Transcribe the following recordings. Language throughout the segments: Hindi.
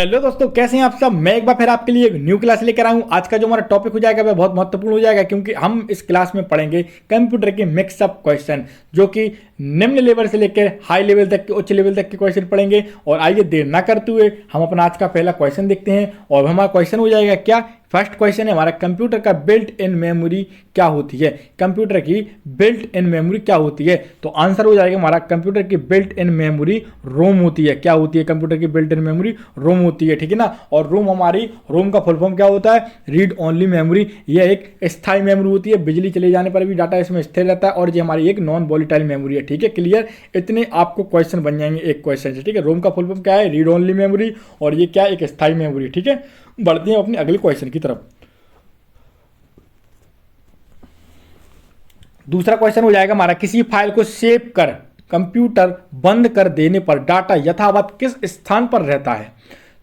हेलो दोस्तों, कैसे हैं आप सब। मैं एक बार फिर आपके लिए एक न्यू क्लास लेकर आया हूं। आज का जो हमारा टॉपिक हो जाएगा वह बहुत महत्वपूर्ण हो जाएगा, क्योंकि हम इस क्लास में पढ़ेंगे कंप्यूटर के मिक्सअप क्वेश्चन, जो कि निम्न लेवल से लेकर हाई लेवल तक के, उच्च लेवल तक के क्वेश्चन पढ़ेंगे। और आइए देर ना करते हुए हम अपना आज का पहला क्वेश्चन देखते हैं। और हमारा क्वेश्चन हो जाएगा क्या, फर्स्ट क्वेश्चन है हमारा, कंप्यूटर का बिल्ट इन मेमोरी क्या होती है। कंप्यूटर की बिल्ट इन मेमोरी क्या होती है, तो आंसर हो जाएगा हमारा, कंप्यूटर की बिल्ट इन मेमोरी रोम होती है। क्या होती है कंप्यूटर की बिल्ट इन मेमोरी? रोम होती है, ठीक है ना। और रोम हमारी, रोम का फुल फॉर्म क्या होता है? Read only memory. यह एक स्थायी मेमोरी होती है, बिजली चले जाने पर भी डाटा इसमें स्थिर रहता है। और ये हमारी एक नॉन वॉलेटाइल मेमोरी है, ठीक है। क्लियर, इतने आपको क्वेश्चन बन जाएंगे एक क्वेश्चन से, ठीक है। रोम का फुल फॉर्म क्या है? Read only memory. और ये क्या है? एक स्थायी मेमोरी, ठीक है। बढ़ते हैं अपने अगले क्वेश्चन की तरफ। दूसरा क्वेश्चन हो जाएगा हमारा, किसी फाइल को सेव कर कंप्यूटर बंद कर देने पर डाटा यथावत किस स्थान पर रहता है।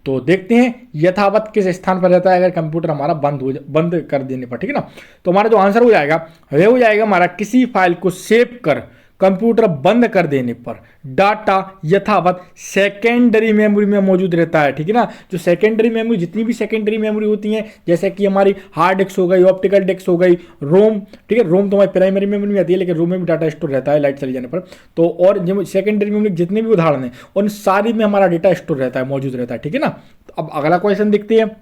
तो देखते हैं यथावत किस स्थान पर रहता है अगर कंप्यूटर हमारा बंद कर देने पर, ठीक है ना। तो हमारा जो आंसर हो जाएगा वह हो जाएगा हमारा, किसी फाइल को सेव कर कंप्यूटर बंद कर देने पर डाटा यथावत सेकेंडरी मेमोरी में मौजूद रहता है, ठीक है ना। जो सेकेंडरी मेमोरी, जितनी भी सेकेंडरी मेमोरी होती हैं, जैसे कि हमारी हार्ड डिस्क हो गई, ऑप्टिकल डिस्क हो गई, रोम, ठीक है। रोम तो हमारी प्राइमरी मेमोरी में आती है, लेकिन रोम में भी डाटा स्टोर रहता है लाइट चले जाने पर। तो और जो सेकेंडरी मेमोरी जितने भी उदाहरण हैं उन सारी में हमारा डेटा स्टोर रहता है, मौजूद रहता है, ठीक है ना। तो अब अगला क्वेश्चन देखते हैं।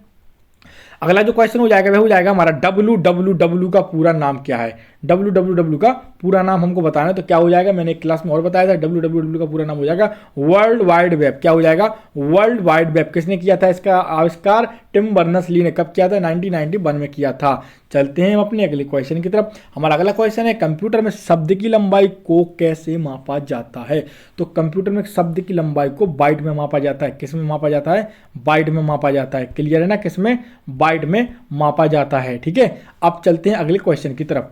अगला जो क्वेश्चन हो जाएगा वह हो जाएगा हमारा, www का पूरा नाम क्या है। www का पूरा नाम हमको बताना है, तो क्या हो जाएगा, मैंने एक क्लास में और बताया था। www का पूरा नाम हो जाएगा वर्ल्ड वाइड वेब। क्या हो जाएगा? World wide web. किसने किया था इसका आविष्कार? टिम बर्नर्स-ली ने। कब किया था? 1991 में किया था। चलते हैं हम अपने अगले क्वेश्चन की तरफ। हमारा अगला क्वेश्चन है, कंप्यूटर में शब्द की लंबाई को कैसे मापा जाता है। तो कंप्यूटर में शब्द की लंबाई को बाइट में मापा जाता है। किस में मापा जाता है? बाइट में मापा जाता है। क्लियर है ना, किस में? बाइट में मापा जाता है, ठीक है। अब चलते हैं अगले क्वेश्चन की तरफ।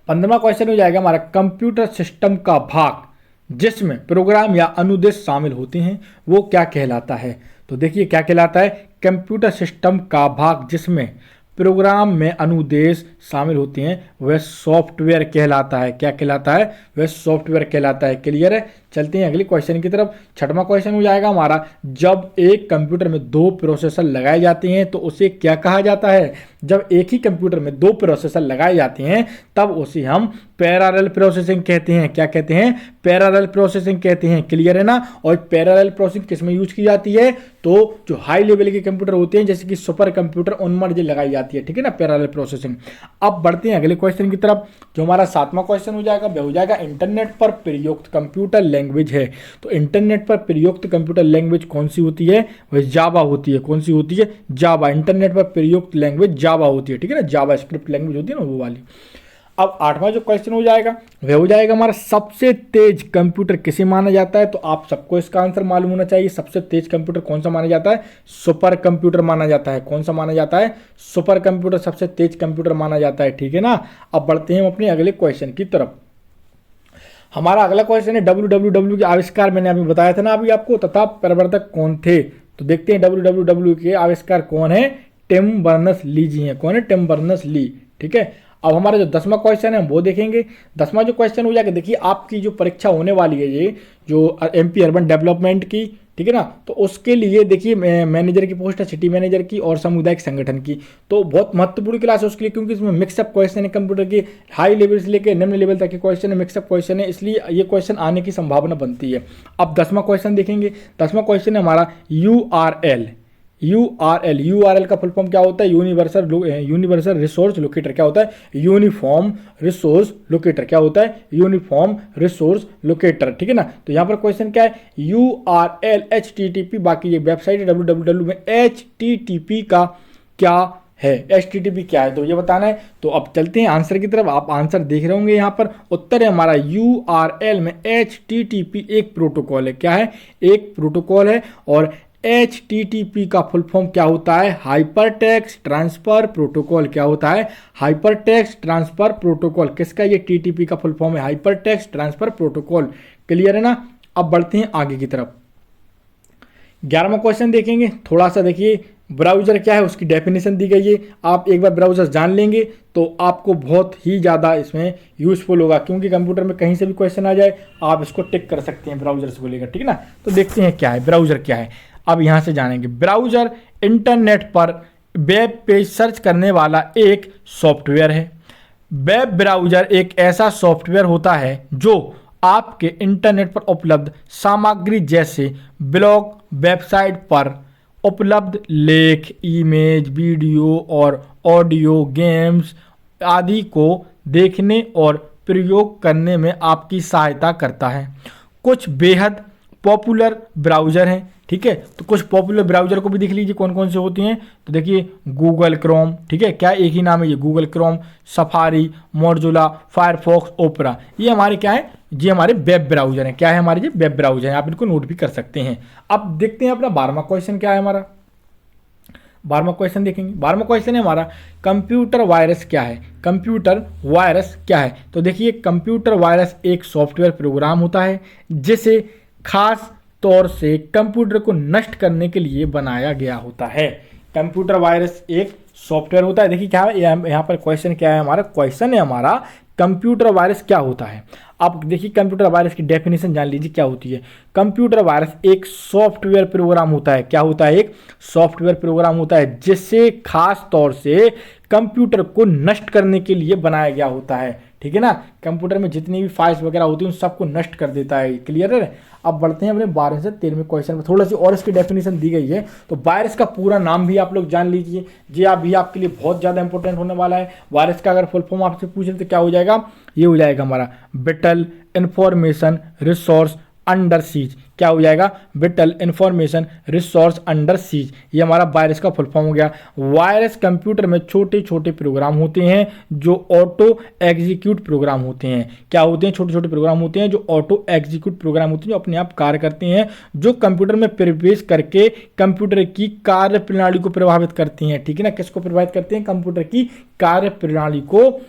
15वां क्वेश्चन हो जाएगा हमारा, कंप्यूटर सिस्टम का भाग जिसमें प्रोग्राम या अनुदेश शामिल होते हैं वो क्या कहलाता है। तो देखिए क्या कहलाता है, कंप्यूटर सिस्टम का भाग जिसमें प्रोग्राम में अनुदेश शामिल होते हैं वह सॉफ्टवेयर कहलाता है। क्या कहलाता है? वह सॉफ्टवेयर कहलाता है। क्लियर है। चलते हैं अगले क्वेश्चन की तरफ। 6वां क्वेश्चन हो जाएगा हमारा, जब एक कंप्यूटर में दो प्रोसेसर लगाए जाते हैं तो उसे क्या कहा जाता है। जब एक ही कंप्यूटर में दो प्रोसेसर लगाए जाते हैं तब उसे हम पैरेलल प्रोसेसिंग कहते हैं। क्या कहते हैं? पैरेलल प्रोसेसिंग कहते हैं। क्लियर है ना। और पैरेलल प्रोसेसिंग किस में यूज की जाती है? तो जो हाई लेवल के कंप्यूटर होते हैं, जैसे कि सुपर कंप्यूटर, उनमें जो लगाई जाती है, ठीक है ना, पैरेलल प्रोसेसिंग। अब बढ़ते हैं अगले क्वेश्चन की तरफ। जो हमारा 7वां क्वेश्चन हो जाएगा वह हो जाएगा, इंटरनेट पर प्रयुक्त कंप्यूटर लैंग्वेज है। तो इंटरनेट पर प्रयुक्त कंप्यूटर लैंग्वेज कौन सी होती है? वह जावा होती है। कौन सी होती है? जावा। इंटरनेट पर प्रयुक्त लैंग्वेज जावा होती है, ठीक है ना। जावा स्क्रिप्ट लैंग्वेज होती है ना, वो वाली। अब 8वां जो क्वेश्चन हो जाएगा वह हो जाएगा हमारा, सबसे तेज कंप्यूटर किसे माना जाता है। तो आप सबको इसका आंसर मालूम होना चाहिए। सबसे तेज कंप्यूटर कौन सा माना जाता है? सुपर कंप्यूटर माना जाता है। कौन सा माना जाता है? सुपर कंप्यूटर सबसे तेज कंप्यूटर माना जाता है, ठीक है ना। अब बढ़ते हैं हम अपने अगले क्वेश्चन की तरफ। हमारा अगला क्वेश्चन है, www के आविष्कार मैंने अभी बताया था ना अभी आपको, तथा प्रवर्तक कौन थे। तो देखते हैं www के आविष्कार कौन है। टिम बर्नर्स-ली जी हैं। कौन है? टिम बर्नर्स-ली, ठीक है। अब हमारा जो 10वां क्वेश्चन है वो देखेंगे। 10वां जो क्वेश्चन हो जाएगा, देखिए आपकी जो परीक्षा होने वाली है, ये जो MP अर्बन डेवलपमेंट की, ठीक है ना, तो उसके लिए देखिए मैनेजर की पोस्ट है, सिटी मैनेजर की और सामुदायिक संगठन की। तो बहुत महत्वपूर्ण क्लास है उसके लिए, क्योंकि इसमें मिक्सअप क्वेश्चन है। कंप्यूटर की हाई लेवल से लेकर निम्न लेवल तक के क्वेश्चन है, मिक्सअप क्वेश्चन है, इसलिए ये क्वेश्चन आने की संभावना बनती है। अब 10वां क्वेश्चन देखेंगे। 10वां क्वेश्चन है हमारा, URL का फुल फॉर्म क्या होता है? Universal resource locator. क्या होता है? Uniform resource locator. क्या होता है? यूनिफॉर्म रिसोर्स लोकेटर, ठीक है ना। तो यहाँ पर क्वेश्चन क्या है? URL HTTP, बाकी ये वेबसाइट है www में HTTP का क्या है, HTTP क्या है, तो ये बताना है। तो अब चलते हैं आंसर की तरफ। आप आंसर देख रहे होंगे, यहाँ पर उत्तर है हमारा, URL में HTTP एक प्रोटोकॉल है। क्या है? एक प्रोटोकॉल है। और HTTP का फुल फॉर्म क्या होता है? Hyper text transfer protocol. क्या होता है? Hyper text transfer protocol. किसका? ये TTP का फुल फॉर्म है, hyper text transfer protocol. Clear है ना। अब बढ़ते हैं आगे की तरफ। 11वां क्वेश्चन देखेंगे। थोड़ा सा देखिए, ब्राउज़र क्या है उसकी डेफिनेशन दी गई है। आप एक बार ब्राउज़र जान लेंगे तो आपको बहुत ही ज़्यादा इसमें यूज़फुल होगा, क्योंकि कंप्यूटर में कहीं से भी क्वेश्चन आ जाए आप इसको टिक कर सकते हैं ब्राउज़र को लेकर, ठीक है ना। तो देखते हैं क्या है ब्राउज़र क्या है। अब यहाँ से जानेंगे। ब्राउज़र इंटरनेट पर वेब पेज सर्च करने वाला एक सॉफ्टवेयर है। वेब ब्राउज़र एक ऐसा सॉफ्टवेयर होता है जो आपके इंटरनेट पर उपलब्ध सामग्री जैसे ब्लॉग, वेबसाइट पर उपलब्ध लेख, इमेज, वीडियो और ऑडियो, गेम्स आदि को देखने और प्रयोग करने में आपकी सहायता करता है। कुछ बेहद पॉपुलर ब्राउज़र हैं, ठीक है। तो कुछ पॉपुलर ब्राउज़र को भी देख लीजिए कौन कौन से होती हैं। तो देखिए गूगल क्रोम, ठीक है, क्या एक ही नाम है ये, Google Chrome, safari, Mozilla, Firefox, opera, ये हमारे क्या है, ये हमारे वेब ब्राउज़र हैं। क्या है हमारे, ये वेब ब्राउज़र हैं, आप इनको नोट भी कर सकते हैं। अब देखते हैं अपना 12वां क्वेश्चन क्या है हमारा। 12वां क्वेश्चन देखेंगे। 12वां क्वेश्चन है हमारा, कंप्यूटर वायरस क्या है। कंप्यूटर वायरस क्या है। तो देखिए कंप्यूटर वायरस एक सॉफ्टवेयर प्रोग्राम होता है जिसे खास तौर से कंप्यूटर को नष्ट करने के लिए बनाया गया होता है। कंप्यूटर वायरस एक सॉफ्टवेयर होता है। देखिए क्या है यहाँ पर क्वेश्चन क्या है हमारा, क्वेश्चन है हमारा कंप्यूटर वायरस क्या होता है। आप देखिए कंप्यूटर वायरस की डेफिनेशन जान लीजिए क्या होती है। कंप्यूटर वायरस एक सॉफ्टवेयर प्रोग्राम होता है। क्या होता है, एक सॉफ्टवेयर प्रोग्राम होता है जिससे खास तौर से कंप्यूटर को नष्ट करने के लिए बनाया गया होता है, ठीक है ना। कंप्यूटर में जितनी भी फाइल्स वगैरह होती हैं उन सबको नष्ट कर देता है। क्लियर है। अब बढ़ते हैं अपने 12 से 13वें क्वेश्चन में। थोड़ा सी और इसकी डेफिनेशन दी गई है। तो वायरस का पूरा नाम भी आप लोग जान लीजिए, ये अभी आपके लिए बहुत ज़्यादा इंपॉर्टेंट होने वाला है। वायरस का अगर फुल फॉर्म आपसे पूछे तो क्या हो जाएगा, ये हो जाएगा हमारा whittle information resource under seize. क्या हो जाएगा, whittle information resource under seize, ये हमारा वायरस का फुल फॉर्म हो गया। वायरस कंप्यूटर में छोटे छोटे प्रोग्राम होते हैं जो ऑटो एग्जीक्यूट प्रोग्राम होते हैं। क्या होते हैं, छोटे छोटे प्रोग्राम होते हैं जो ऑटो एग्जीक्यूट प्रोग्राम होते हैं, जो अपने आप कार्य करते हैं, जो कंप्यूटर में प्रवेश करके कंप्यूटर की कार्य प्रणाली को प्रभावित करती हैं, ठीक है ना। किसको प्रभावित करते हैं, कंप्यूटर की कार्य प्रणाली को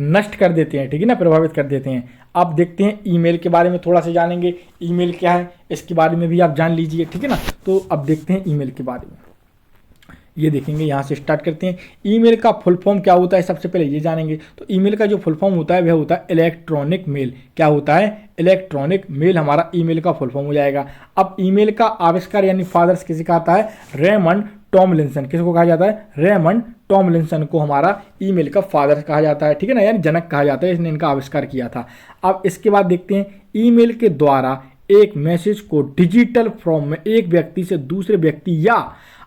नष्ट कर देते हैं, ठीक है ना, प्रभावित कर देते हैं। अब देखते हैं ईमेल के बारे में थोड़ा सा जानेंगे। ईमेल क्या है इसके बारे में भी आप जान लीजिए, ठीक है ना। तो अब देखते हैं ईमेल के बारे में, ये देखेंगे, यहाँ से स्टार्ट करते हैं। ईमेल का फुल फॉर्म क्या होता है, सबसे पहले ये जानेंगे। तो ईमेल का जो फुल फॉर्म होता है वह होता है इलेक्ट्रॉनिक मेल। क्या होता है, इलेक्ट्रॉनिक मेल हमारा ईमेल का फुल फॉर्म हो जाएगा। अब ईमेल का आविष्कार यानी फादर्स किसे कहा है, रेमंड टॉमलिंसन। किसको कहा जाता है, रेमंड टॉमलिंसन को हमारा ईमेल का फादर कहा जाता है, ठीक है ना, यानी जनक कहा जाता है, इसने इनका आविष्कार किया था। अब इसके बाद देखते हैं ईमेल के द्वारा एक मैसेज को डिजिटल फॉर्म में एक व्यक्ति से दूसरे व्यक्ति या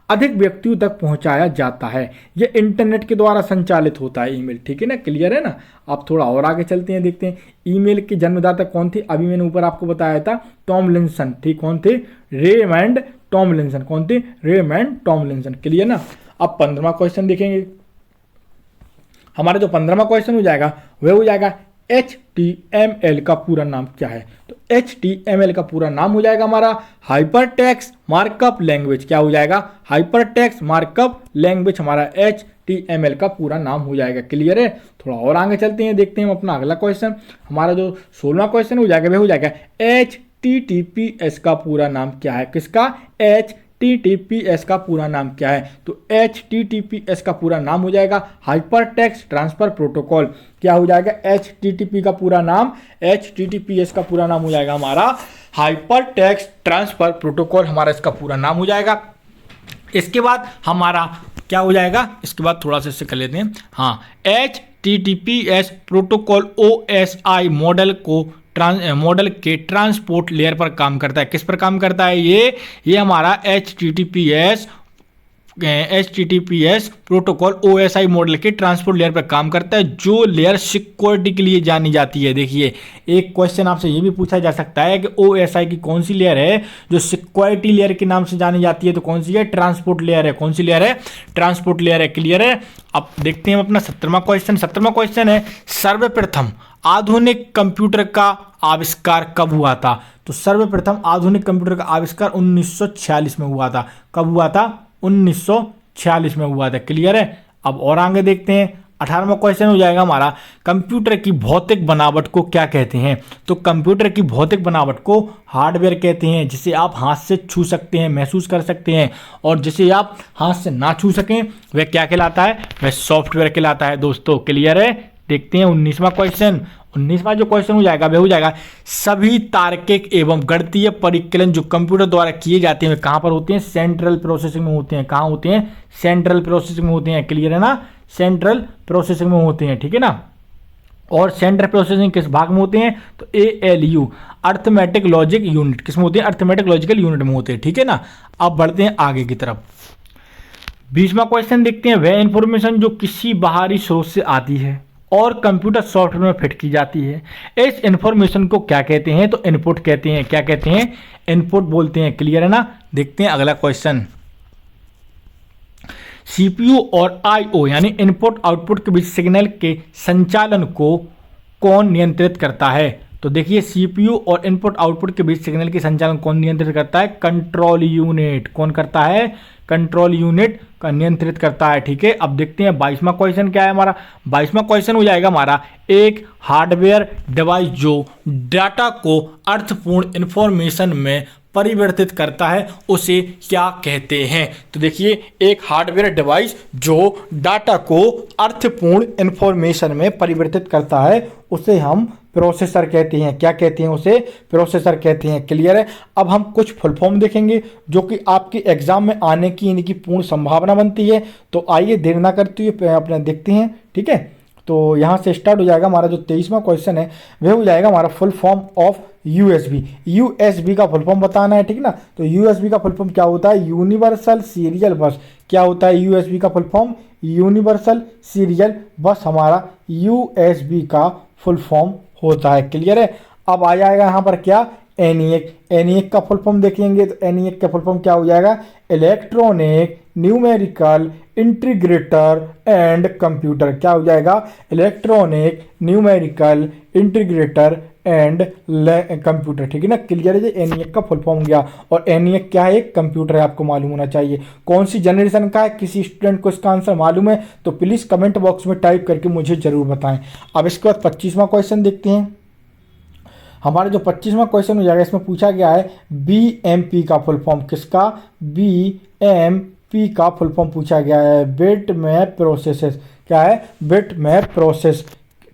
अधिक व्यक्तियों तक पहुंचाया जाता है। यह इंटरनेट के द्वारा संचालित होता है ईमेल, ठीक है ना, क्लियर है ना। आप थोड़ा और आगे चलते हैं, देखते हैं ईमेल के जन्मदाता कौन थे। अभी मैंने ऊपर आपको बताया था टॉमलिंसन, ठीक, कौन थे, रेमंड टॉमलिंसन। कौन थे, रेमंड टॉमलिंसन, क्लियर ना। अब 15वां क्वेश्चन देखेंगे। हमारा जो 15वां क्वेश्चन हो जाएगा वह हो जाएगा HTML का पूरा नाम क्या है। तो HTML का पूरा नाम हो जाएगा हमारा हाइपरटेक्स्ट मार्कअप लैंग्वेज। क्या हो जाएगा, हाइपरटेक्स्ट मार्कअप लैंग्वेज हमारा HTML का पूरा नाम हो जाएगा, क्लियर है। थोड़ा और आगे चलते हैं, देखते हैं अपना अगला क्वेश्चन। हमारा जो 16वां क्वेश्चन हो जाएगा वह हो जाएगा HTTPS का पूरा नाम क्या है। किसका, HTTPS का पूरा नाम क्या है। तो HTTPS का पूरा नाम हो जाएगा हाइपरटेक्स्ट ट्रांसफर प्रोटोकॉल। क्या हो जाएगा, HTTP का पूरा नाम, HTTPS का पूरा नाम हो जाएगा हमारा हाइपरटेक्स्ट ट्रांसफर प्रोटोकॉल, हमारा इसका पूरा नाम हो जाएगा। इसके बाद हमारा क्या हो जाएगा, इसके बाद थोड़ा सा इससे कर लेते हैं। हाँ, HTTPS प्रोटोकॉल OSI मॉडल के ट्रांसपोर्ट लेयर पर काम करता है। किस पर काम करता है, ये हमारा HTTPS प्रोटोकॉल OSI मॉडल के ट्रांसपोर्ट लेयर पर काम करता है, जो लेयर सिक्योरिटी के लिए जानी जाती है। देखिए एक क्वेश्चन आपसे ये भी पूछा जा सकता है कि OSI की कौन सी लेयर है जो सिक्योरिटी लेयर के नाम से जानी जाती है। तो कौन सी है, ट्रांसपोर्ट लेयर है। कौन सी लेयर है, ट्रांसपोर्ट लेयर है, क्लियर है। अब देखते हैं अपना 17वां क्वेश्चन। 17वां क्वेश्चन है सर्वप्रथम आधुनिक कंप्यूटर का आविष्कार कब हुआ था। तो सर्वप्रथम आधुनिक कंप्यूटर का आविष्कार 1946 में हुआ था। कब हुआ था, 1946 में हुआ था, क्लियर है। अब और आगे देखते हैं। 18वां क्वेश्चन हो जाएगा हमारा कंप्यूटर की भौतिक बनावट को क्या कहते हैं। तो कंप्यूटर की भौतिक बनावट को हार्डवेयर कहते हैं, जिसे आप हाथ से छू सकते हैं, महसूस कर सकते हैं, और जिसे आप हाथ से ना छू सकें वह क्या कहलाता है, वह सॉफ्टवेयर कहलाता है दोस्तों, क्लियर है। देखते हैं 19वां क्वेश्चन। 19वां जो क्वेश्चन हो जाएगा वह हो जाएगा सभी तार्किक एवं गणितीय परिकलन जो कंप्यूटर द्वारा किए जाते हैं कहाँ पर होते हैं, सेंट्रल प्रोसेसिंग में होते हैं। कहाँ होते हैं, सेंट्रल प्रोसेसिंग में होते हैं। क्लियर है ना, सेंट्रल प्रोसेसिंग में होते हैं, ठीक है ना। और सेंट्रल प्रोसेसिंग किस भाग में होते हैं, तो ALU अर्थमेटिक लॉजिक यूनिट किस में होते हैं, अर्थमेटिक लॉजिकल यूनिट में होते हैं, ठीक है ना। अब बढ़ते हैं आगे की तरफ। 20वां क्वेश्चन देखते हैं, वह इंफॉर्मेशन जो किसी बाहरी स्रोत से आती है और कंप्यूटर सॉफ्टवेयर में फिट की जाती है, इस इंफॉर्मेशन को क्या कहते हैं, तो इनपुट कहते हैं। क्या कहते हैं, इनपुट बोलते हैं। क्लियर है ना। देखते हैं अगला क्वेश्चन। CPU और IO यानी इनपुट आउटपुट के बीच सिग्नल के संचालन को कौन नियंत्रित करता है, तो देखिए CPU और इनपुट आउटपुट के बीच सिग्नल के संचालन कौन नियंत्रित करता है, कंट्रोल यूनिट। कौन करता है, कंट्रोल यूनिट का नियंत्रित करता है, ठीक है। अब देखते हैं 22वां क्वेश्चन क्या है हमारा। 22वां क्वेश्चन हो जाएगा हमारा, एक हार्डवेयर डिवाइस जो डाटा को अर्थपूर्ण इंफॉर्मेशन में परिवर्तित करता है उसे क्या कहते हैं, तो देखिए एक हार्डवेयर डिवाइस जो डाटा को अर्थपूर्ण इंफॉर्मेशन में परिवर्तित करता है उसे हम प्रोसेसर कहते हैं। क्या कहते हैं, उसे प्रोसेसर कहते हैं। क्लियर है। अब हम कुछ फुल फॉर्म देखेंगे जो कि आपके एग्जाम में आने की इनकी पूर्ण संभावना बनती है। तो आइए देर ना करते हुए अपना देखते हैं, ठीक है। तो यहाँ से स्टार्ट हो जाएगा हमारा जो 23वां क्वेश्चन है वह हो जाएगा हमारा full form of USB। USB का फुल फॉर्म बताना है, ठीक ना। तो USB का फुल फॉर्म क्या होता है, यूनिवर्सल सीरियल बस। क्या होता है USB का फुल फॉर्म, यूनिवर्सल सीरियल बस हमारा USB का फुल फॉर्म होता है। क्लियर है। अब आ जाएगा यहाँ पर क्या, ENIAC का फुल फॉर्म देखेंगे तो ENIAC का फुल फॉर्म क्या हो जाएगा, electronic numerical integrator and computer. क्या हो जाएगा, electronic numerical integrator and computer, ठीक है ना। क्लियर है। ENIAC का फुल फॉर्म गया। और ENIAC क्या है, एक कंप्यूटर है, आपको मालूम होना चाहिए। कौन सी जनरेशन का है, किसी स्टूडेंट को इसका आंसर मालूम है तो प्लीज कमेंट बॉक्स में टाइप करके मुझे जरूर बताएं। अब इसके बाद 25वां क्वेश्चन देखते हैं। हमारा जो 25वां क्वेश्चन हो जाएगा इसमें पूछा गया है BMP का फुल फॉर्म। किसका, BMP का फुल फॉर्म पूछा गया है, बिट मैप प्रोसेस। क्या है, बिट मैप प्रोसेस,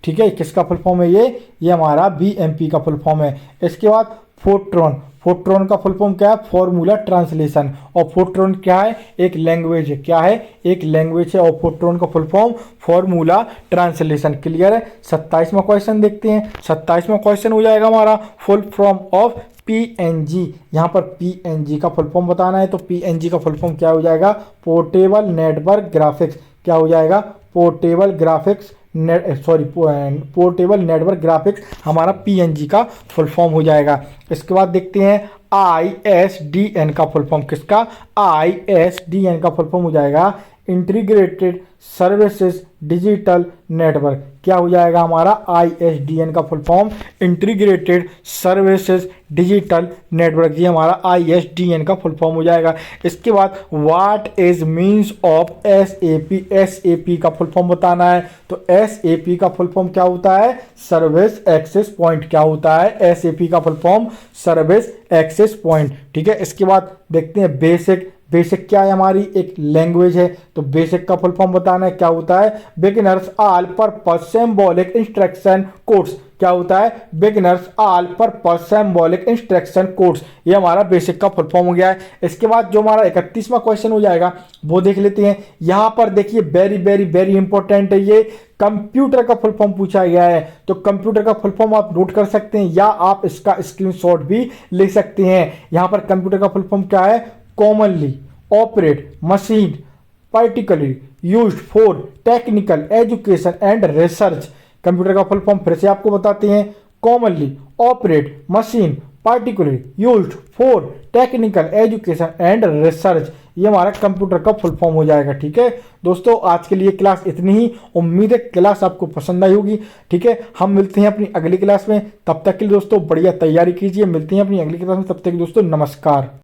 ठीक है। किसका फुल फॉर्म है ये हमारा BMP का फुल फॉर्म है। इसके बाद फोर्ट्रॉन का फुल फॉर्म क्या है, फॉर्मूला ट्रांसलेशन। और फोर्ट्रॉन क्या है, एक लैंग्वेज है। क्या है, एक लैंग्वेज है। और फोर्ट्रॉन का full form formula translation. Clear है। 27वां क्वेश्चन देखते हैं। 27वां क्वेश्चन हो जाएगा हमारा फुल फॉर्म ऑफ PNG। यहाँ पर PNG का फुल फॉर्म बताना है तो PNG का फुल फॉर्म क्या हो जाएगा, पोर्टेबल नेटवर्क ग्राफिक्स। क्या हो जाएगा, पोर्टेबल नेटवर्क ग्राफिक्स हमारा PNG का फुल फॉर्म हो जाएगा। इसके बाद देखते हैं ISDN का फुल फॉर्म। किसका, ISDN का फुल फॉर्म हो जाएगा इंटीग्रेटेड सर्विसेज डिजिटल नेटवर्क। क्या हो जाएगा हमारा ISDN का full form, integrated services digital network. ये हमारा ISDN का फुल फॉर्म हो जाएगा। इसके बाद what is means of SAP। SAP का फुल फॉर्म बताना है तो SAP का फुल फॉर्म क्या होता है, सर्विस एक्सेस पॉइंट। क्या होता है, SAP का full form service access point, ठीक है। इसके बाद देखते हैं बेसिक क्या है, हमारी एक लैंग्वेज है तो बेसिक का फुल फॉर्म बताना है। क्या होता है, beginners all purpose symbolic instruction codes. क्या होता है, beginners all purpose symbolic instruction codes. ये हमारा बेसिक का फुल फॉर्म हो गया है। इसके बाद जो हमारा 31वां क्वेश्चन हो जाएगा वो देख लेते हैं। यहां पर देखिए वेरी वेरी वेरी इंपॉर्टेंट है, ये कंप्यूटर का फुल फॉर्म पूछा गया है। तो कंप्यूटर का फुल फॉर्म आप नोट कर सकते हैं या आप इसका स्क्रीनशॉट भी ले सकते हैं। यहां पर कंप्यूटर का फुल फॉर्म क्या है, commonly operate machine particularly used for technical education and research। Computer का फुल फॉर्म फिर से आपको बताते हैं, commonly operate machine particularly used for technical education and research। ये हमारा कंप्यूटर का फुल फॉर्म हो जाएगा, ठीक है। दोस्तों आज के लिए क्लास इतनी ही, उम्मीद है क्लास आपको पसंद आई होगी, ठीक है। हम मिलते हैं अपनी अगली क्लास में, तब तक के लिए दोस्तों बढ़िया तैयारी कीजिए। मिलते हैं अपनी अगली क्लास में, तब तक के दोस्तों नमस्कार।